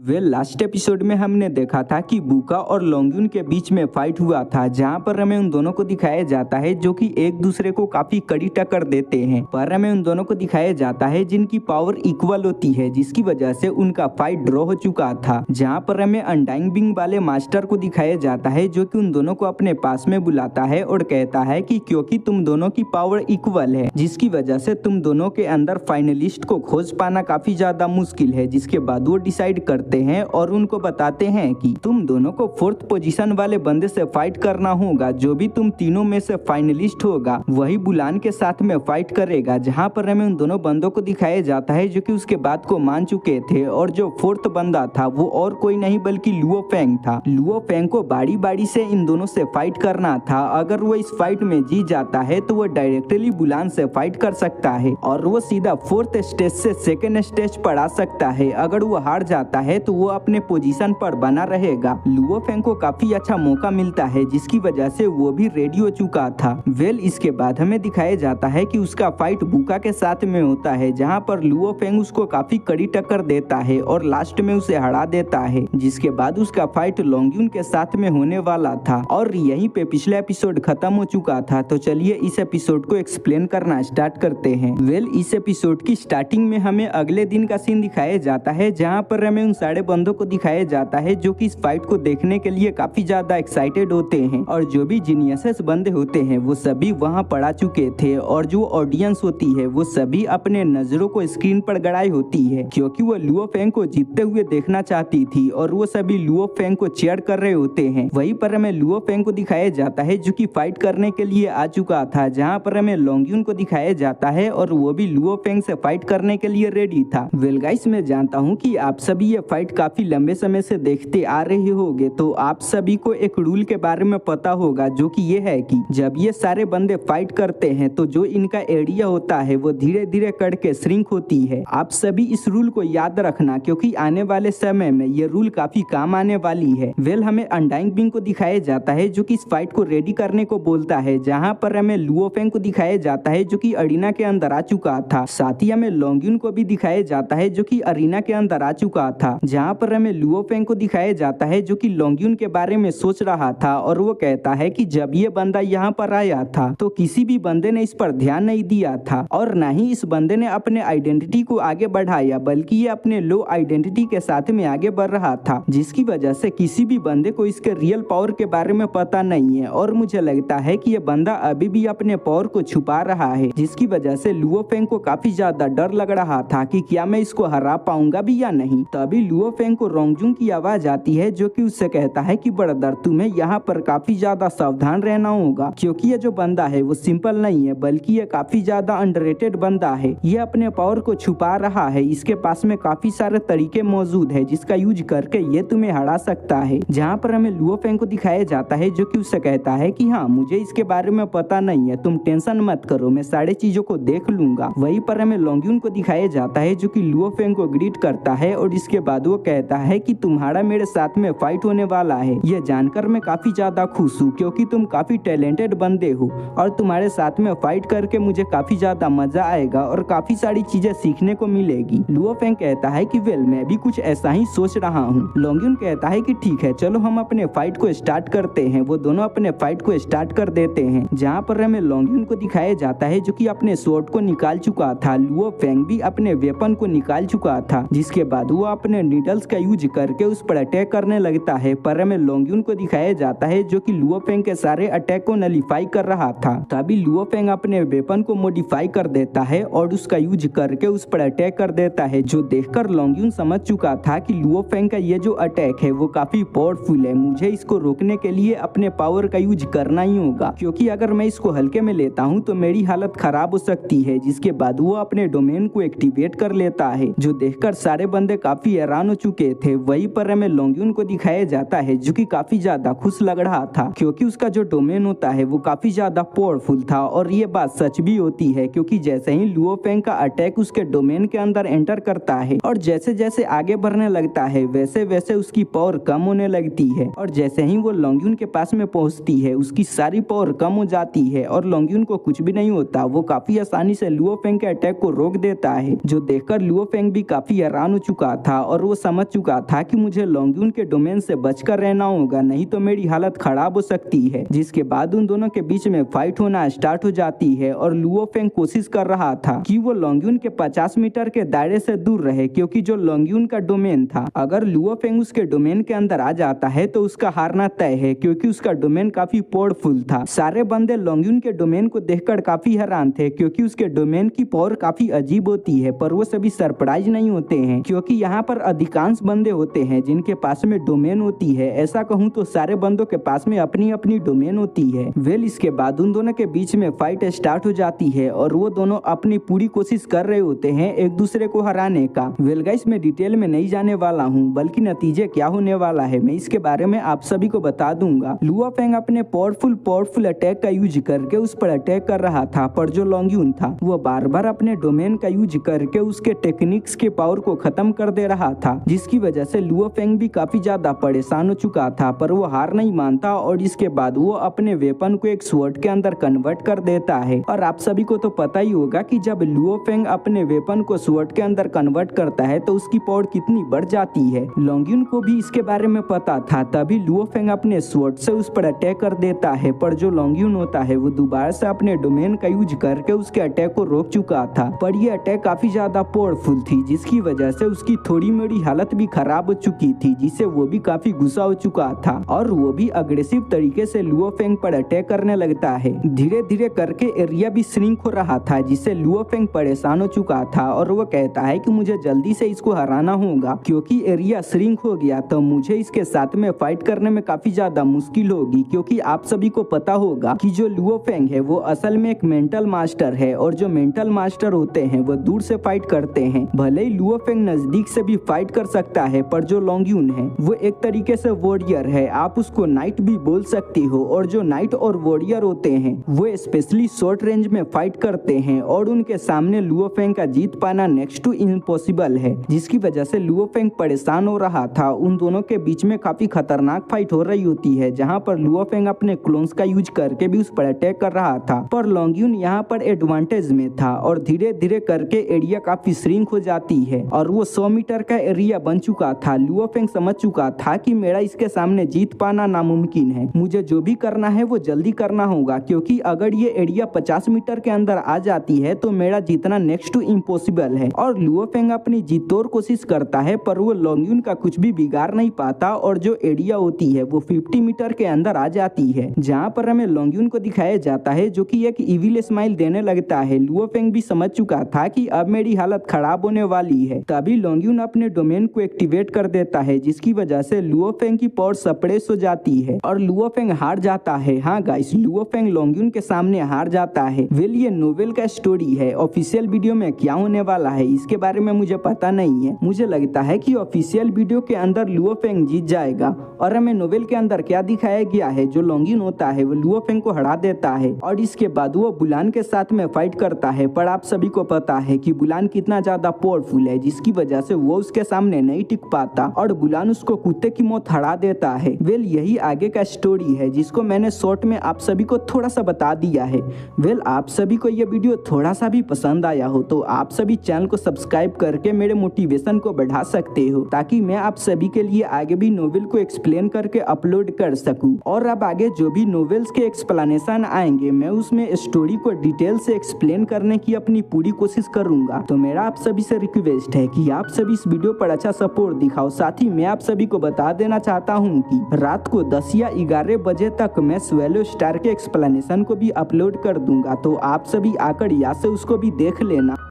Last episode में हमने देखा था कि बुका और लोंगयुन के बीच में फाइट हुआ था, जहां पर हमें उन दोनों को दिखाया जाता है जो कि एक दूसरे को काफी कड़ी टक्कर देते हैं। पर हमें उन दोनों को दिखाया जाता है जिनकी पावर इक्वल होती है, जिसकी वजह से उनका फाइट ड्रॉ हो चुका था। जहां पर हमें अनडाइंग बिंग वाले मास्टर को दिखाया जाता है जो कि उन दोनों को अपने पास में बुलाता है और कहता है कि क्योंकि तुम दोनों की पावर इक्वल है, जिसकी वजह से तुम दोनों के अंदर फाइनलिस्ट को खोज पाना काफी ज्यादा मुश्किल है। जिसके बाद वो डिसाइड करते हैं और उनको बताते हैं कि तुम दोनों को 4th पोजीशन वाले बंदे से फाइट करना होगा। जो भी तुम तीनों में से फाइनलिस्ट होगा वही बुलान के साथ में फाइट करेगा। जहां पर हमें उन दोनों बंदों को दिखाया जाता है जो कि उसके बात को मान चुके थे, और जो 4th बंदा था वो और कोई नहीं बल्कि लुओ फेंग था। लुओ फेंग को बारी बारी से इन दोनों से फाइट करना था। अगर वो इस फाइट में जीत जाता है तो वो डायरेक्टली बुलान से फाइट कर सकता है और वो सीधा 4th स्टेज से 2nd स्टेज पर आ सकता है। अगर वो हार जाता है तो वो अपने पोजीशन पर बना रहेगा। लुओ फेंग को काफी अच्छा मौका मिलता है, जिसकी वजह से वो भी रेडी हो चुका था। इसके बाद हमें दिखाया जाता है कि उसका फाइट बुका के साथ में होता है, जहां पर लुओ फेंग उसको काफी कड़ी टक्कर देता है और लास्ट में उसे हरा देता है। जिसके बाद उसका फाइट लोंगयुन के साथ में होने वाला था और यहीं पे पिछला एपिसोड खत्म हो चुका था। तो चलिए इस एपिसोड को एक्सप्लेन करना स्टार्ट करते हैं। इस एपिसोड की स्टार्टिंग में हमें अगले दिन का सीन दिखाया जाता है, जहां पर हमें उन सारे बंदों को दिखाया जाता है जो कि इस फाइट को देखने के लिए काफी ज्यादा एक्साइटेड होते हैं। और जो भी जीनियसेस बंदे होते हैं वो सभी वहां पड़ा चुके थे, और जो ऑडियंस होती है वो सभी अपने नजरों को स्क्रीन पर गड़ाई होती है, क्योंकि वो लुओ फेंग को जीतते हुए देखना चाहती थी। और वो सभी लुओ फेंग को चीयर कर रहे होते हैं। वहीं पर हमें लुओ फेंग को दिखाया जाता है जो कि फाइट करने के लिए आ चुका था, जहाँ पर हमें लोंगयुन को दिखाया जाता है और वो भी लुओ फेंग से फाइट करने के लिए रेडी था। गाइस, मैं जानता हूँ कि आप सभी ये फाइट काफी लंबे समय से देखते आ रहे होंगे, तो आप सभी को एक रूल के बारे में पता होगा, जो कि ये है कि जब ये सारे बंदे फाइट करते हैं तो जो इनका एरिया होता है वो धीरे धीरे करके श्रिंक होती है। आप सभी इस रूल को याद रखना, क्योंकि आने वाले समय में ये रूल काफी काम आने वाली है। हमें अनडाइंग बिंग को दिखाया जाता है जो कि इस फाइट को रेडी करने को बोलता है, जहाँ पर हमें लुओ फेंग को दिखाया जाता है जो कि अरीना के अंदर आ चुका था। साथ ही हमें लोंगयुन को भी दिखाया जाता है जो कि अरीना के अंदर आ चुका था, जहाँ पर हमें लुओ फेंग को दिखाया जाता है जो कि लोंगयुन के बारे में सोच रहा था। और वो कहता है कि जब ये बंदा यहाँ पर आया था तो किसी भी बंदे ने इस पर ध्यान नहीं दिया था, और न ही इस बंदे ने अपने आइडेंटिटी को आगे बढ़ाया, बल्कि ये अपने लो आइडेंटिटी के साथ में आगे बढ़ रहा था, जिसकी वजह से किसी भी बंदे को इसके रियल पावर के बारे में पता नहीं है। और मुझे लगता है कि ये बंदा अभी भी अपने पावर को छुपा रहा है, जिसकी वजह से लुओ फेंग को काफी ज्यादा डर लग रहा था कि क्या मैं इसको हरा पाऊंगा भी या नहीं। तभी लुओ फेंग को रोंगजुंग की आवाज आती है जो कि उससे कहता है कि ब्रदर, तुम्हें यहाँ पर काफी ज्यादा सावधान रहना होगा, क्योंकि ये जो बंदा है वो सिंपल नहीं है, बल्कि ये काफी ज्यादा अंडररेटेड बंदा है। ये अपने पावर को छुपा रहा है, इसके पास में काफी सारे तरीके मौजूद है जिसका यूज करके ये तुम्हें हरा सकता है। जहाँ पर हमें लुओ फेंग को दिखाया जाता है जो कि उससे कहता है कि हाँ, मुझे इसके बारे में पता नहीं है, तुम टेंशन मत करो, मैं सारी चीजों को देख लूंगा। वहीं पर हमें लोंगयुन को दिखाया जाता है जो कि लुओ फेंग को ग्रीट करता है, और इसके बाद वो कहता है कि तुम्हारा मेरे साथ में फाइट होने वाला है। ये जानकर मैं काफी ज्यादा खुश हूँ, क्योंकि तुम काफी टैलेंटेड बंदे हो और तुम्हारे साथ में फाइट करके मुझे काफी ज्यादा मजा आएगा और काफी सारी चीजें सीखने को मिलेगी। लुओ फेंग कहता है कि मैं भी कुछ ऐसा ही सोच रहा हूँ। लोंगयुन कहता है कि ठीक है, चलो हम अपने फाइट को स्टार्ट करते हैं। वो दोनों अपने फाइट को स्टार्ट कर देते हैं, जहाँ पर हमें लोंगयुन को दिखाया जाता है जो कि अपने स्वॉर्ड को निकाल चुका था। लुओ फेंग भी अपने वेपन को निकाल चुका था, जिसके बाद वो अपने नीडल्स का यूज करके उस पर अटैक करने लगता है। पर हमें लोंगयुन को दिखाया जाता है जो कि लुओ फेंग के सारे अटैक को नलीफाई कर रहा था। तभी लुओ फेंग अपने वेपन को मॉडिफाई कर देता है और उसका यूज करके उस पर अटैक कर देता है, जो देखकर लोंगयुन समझ चुका था कि लुओ फेंग का ये जो अटैक है वो काफी पावरफुल है। मुझे इसको रोकने के लिए अपने पावर का यूज करना ही होगा, क्योंकि अगर मैं इसको हल्के में लेता हूँ तो मेरी हालत खराब हो सकती है। जिसके बाद वो अपने डोमेन को एक्टिवेट कर लेता है, जो देखकर सारे बंदे काफी हैरान हो चुके थे। वहीं पर हमें लोंगयुन को दिखाया जाता है जो कि काफी ज्यादा खुश लग रहा था, क्योंकि उसका जो डोमेन होता है वो काफी ज्यादा पावरफुल था। और ये बात सच भी होती है, क्योंकि जैसे ही लुओ फेंग का अटैक उसके डोमेन के अंदर एंटर करता है और जैसे जैसे आगे बढ़ने लगता है वैसे वैसे उसकी पावर कम होने लगती है, और जैसे ही वो लोंगयुन के पास में पहुंचती है उसकी सारी पावर कम हो जाती है और लोंगयुन को कुछ भी नहीं होता। वो काफी आसानी से लुओ फेंग के अटैक को रोक देता है, जो देखकर लुओ फेंग भी काफी हैरान हो चुका था और वो वो समझ चुका था कि मुझे लॉन्गयून के डोमेन से बचकर रहना होगा, नहीं तो मेरी हालत खराब हो सकती है। जिसके बाद उन दोनों के बीच में फाइट होना स्टार्ट हो जाती है और लुओ फेंग कोशिश कर रहा था कि वो लॉन्गयून के 50 मीटर के दायरे से दूर रहे, क्योंकि जो लॉन्गयून का डोमेन था, अगर लुओ फेंग उसके डोमेन के अंदर आ जाता है तो उसका हारना तय है, क्योंकि उसका डोमेन काफी पावरफुल था। सारे बंदे लॉन्गयून के डोमेन को देखकर काफी हैरान थे, क्योंकि उसके डोमेन की पावर काफी अजीब होती है, पर वो सभी सरप्राइज नहीं होते हैं, क्योंकि यहाँ पर अधिकांश बंदे होते हैं जिनके पास में डोमेन होती है। ऐसा कहूँ तो सारे बंदों के पास में अपनी अपनी डोमेन होती है। वेल इसके बाद उन दोनों के बीच में फाइट स्टार्ट हो जाती है और वो दोनों अपनी पूरी कोशिश कर रहे होते हैं एक दूसरे को हराने का। वेल गाइस, मैं डिटेल में नहीं जाने वाला हूँ, बल्कि नतीजे क्या होने वाला है मैं इसके बारे में आप सभी को बता दूंगा। लुओ फेंग अपने पावरफुल अटैक का यूज करके उस पर अटैक कर रहा था, पर जो लॉन्गयून था वो बार बार अपने डोमेन का यूज करके उसके टेक्निक्स के पावर को खत्म कर दे रहा था, जिसकी वजह से लुओ फेंग भी काफी ज्यादा परेशान हो चुका था। पर वो हार नहीं मानता और इसके बाद वो अपने वेपन को एक स्वॉर्ड के अंदर कन्वर्ट कर देता है। और आप सभी को तो पता ही होगा कि जब लुओ फेंग अपने वेपन को स्वॉर्ड के अंदर कन्वर्ट करता है तो उसकी पावर कितनी बढ़ जाती है। लॉन्गयून को भी इसके बारे में पता था, तभी लुओ फेंग अपने स्वॉर्ड से उस पर अटैक कर देता है, पर जो लॉन्गयून होता है वो दोबारा से अपने डोमेन का यूज करके उसके अटैक को रोक चुका था। पर ये अटैक काफी ज्यादा पावरफुल थी, जिसकी वजह से उसकी थोड़ी मोड़ी हालत भी खराब हो चुकी थी, जिससे वो भी काफी गुस्सा हो चुका था और वो भी अग्रेसिव तरीके से लुओ फेंग पर अटैक करने लगता है। धीरे धीरे करके एरिया भी श्रिंक हो रहा था, जिससे लुओ फेंग परेशान हो चुका था और वो कहता है कि मुझे जल्दी से इसको हराना होगा, क्योंकि एरिया श्रिंक हो गया तो मुझे इसके साथ में फाइट करने में काफी ज्यादा मुश्किल होगी। क्योंकि आप सभी को पता होगा कि जो लुओ फेंग है वो असल में एक मेंटल मास्टर है, और जो मेंटल मास्टर होते हैं वो दूर से फाइट करते हैं। भले ही लुओ फेंग नजदीक से भी फाइट कर सकता है, पर जो लॉन्गयून है वो एक तरीके से वॉरियर है, आप उसको नाइट भी बोल सकती हो। और जो नाइट और वॉरियर होते हैं वो स्पेशली शॉर्ट रेंज में फाइट करते हैं, और उनके सामने लुओ फेंग का जीत पाना नेक्स्ट टू इम्पॉसिबल है, जिसकी वजह से लुओ फेंग परेशान हो रहा था। उन दोनों के बीच में काफी खतरनाक फाइट हो रही होती है, जहाँ पर लुओ फेंग अपने क्लोन्स का यूज करके भी उस पर अटैक कर रहा था, पर लॉन्गयून यहाँ पर एडवांटेज में था और धीरे धीरे करके एरिया काफी श्रिंक हो जाती है और वो 100 मीटर का एरिया बन चुका था। लुओ फेंग समझ चुका था कि मेरा इसके सामने जीत पाना नामुमकिन है, मुझे जो भी करना है वो जल्दी करना होगा, क्योंकि अगर ये एरिया 50 मीटर के अंदर आ जाती है तो मेरा जीतना नेक्स्ट टू इम्पॉसिबल है। और लुओ फेंग अपनी जीतोड़ कोशिश करता है, पर वो लॉन्गयून का कुछ भी बिगाड़ नहीं पाता और जो एरिया होती है वो 50 मीटर के अंदर आ जाती है, जहाँ पर हमें लॉन्गयून को दिखाया जाता है जो कि एक इविल स्माइल देने लगता है। लुओ फेंग भी समझ चुका था कि अब मेरी हालत खराब होने वाली है, तभी लॉन्गयून अपने डोमेन को एक्टिवेट कर देता है, जिसकी वजह से लुओ फेंग की पावर सप्रेस हो जाती है और लुओ फेंग हार जाता है। हाँ गाइस, लुओ फेंग लॉन्गयून के सामने हार जाता है। वेल ये नोवेल का स्टोरी है, ऑफिशियल वीडियो में क्या होने वाला है इसके बारे में मुझे पता नहीं है। मुझे लगता है कि ऑफिशियल वीडियो के अंदर लुओ फेंग जीत जाएगा, और हमें नोवेल के अंदर क्या दिखाया गया है, जो लॉन्गयून होता है वो लुओ फेंग को हरा देता है और इसके बाद वो बुलान के साथ में फाइट करता है। पर आप सभी को पता है कि बुलान कितना ज्यादा पावरफुल है, जिसकी वजह से वो उसके सामने नहीं टिक पाता और बुलान उसको कुत्ते की मौत हरा देता है। वेल यही आगे का स्टोरी है, जिसको मैंने शॉर्ट में आप सभी को थोड़ा सा बता दिया है। वेल आप सभी को ये वीडियो थोड़ा सा भी पसंद आया हो तो आप सभी चैनल को सब्सक्राइब करके मेरे मोटिवेशन को बढ़ा सकते हो, ताकि मैं आप सभी के लिए आगे भी नोवेल को एक्सप्लेन करके अपलोड कर सकूं। और अब आगे जो भी नोवेल्स के एक्सप्लेनेशन आएंगे मैं उसमें स्टोरी को डिटेल से एक्सप्लेन करने की अपनी पूरी कोशिश करूंगा। तो मेरा आप सभी से रिक्वेस्ट है कि आप सभी इस वीडियो पर अच्छा सपोर्ट दिखाओ। साथ ही मैं आप सभी को बता देना चाहता हूं कि रात को 10 या 11 बजे तक मैं स्वेलो स्टार के एक्सप्लेनेशन को भी अपलोड कर दूंगा, तो आप सभी आकर यहाँ से उसको भी देख लेना।